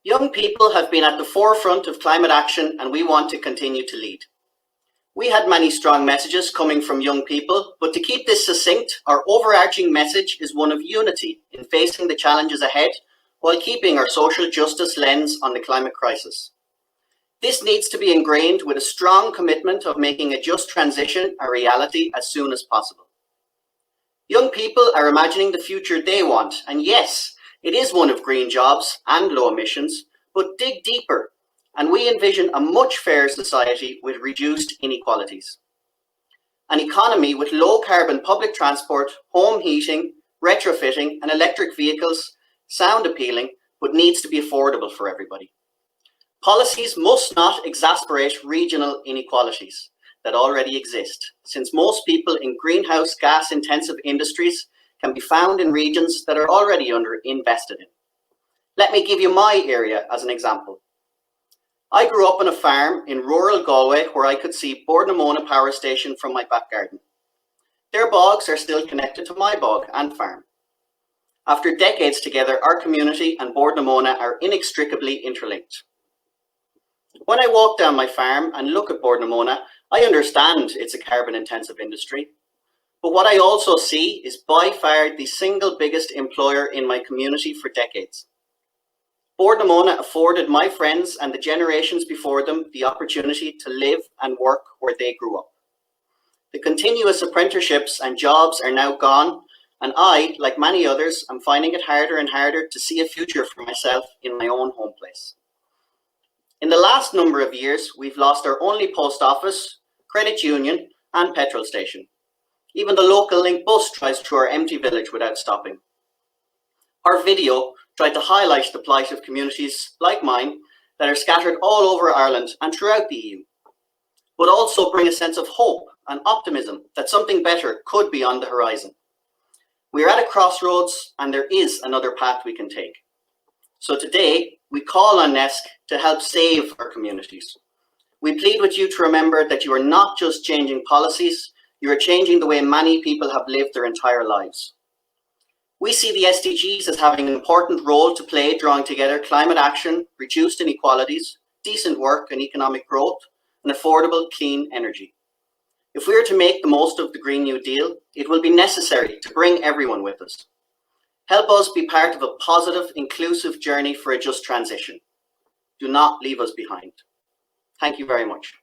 Young people have been at the forefront of climate action, and we want to continue to lead. We had many strong messages coming from young people, but to keep this succinct, our overarching message is one of unity in facing the challenges ahead while keeping our social justice lens on the climate crisis. This needs to be ingrained with a strong commitment of making a just transition a reality as soon as possible. Young people are imagining the future they want, and yes, it is one of green jobs and low emissions, but dig deeper, and we envision a much fairer society with reduced inequalities. An economy with low carbon public transport, home heating, retrofitting, and electric vehicles sound appealing, but needs to be affordable for everybody. Policies must not exacerbate regional inequalities that already exist, since most people in greenhouse gas intensive industries can be found in regions that are already underinvested in. Let me give you my area as an example. I grew up on a farm in rural Galway where I could see Bordnamona power station from my back garden. Their bogs are still connected to my bog and farm. After decades together, our community and Bordnamona are inextricably interlinked. When I walk down my farm and look at Bordnamona, I understand it's a carbon intensive industry. But what I also see is by far the single biggest employer in my community for decades. Bordnamona afforded my friends and the generations before them the opportunity to live and work where they grew up. The continuous apprenticeships and jobs are now gone, and I, like many others, am finding it harder and harder to see a future for myself in my own home place. In the last number of years, we've lost our only post office, credit union, and petrol station. Even the local link bus drives through our empty village without stopping. Our video tried to highlight the plight of communities like mine that are scattered all over Ireland and throughout the EU, but also bring a sense of hope and optimism that something better could be on the horizon. We are at a crossroads, and there is another path we can take. So today, we call on NESC to help save our communities. We plead with you to remember that you are not just changing policies, you are changing the way many people have lived their entire lives. We see the SDGs as having an important role to play, drawing together climate action, reduced inequalities, decent work and economic growth, and affordable clean energy. If we are to make the most of the Green New Deal, it will be necessary to bring everyone with us. Help us be part of a positive, inclusive journey for a just transition. Do not leave us behind. Thank you very much.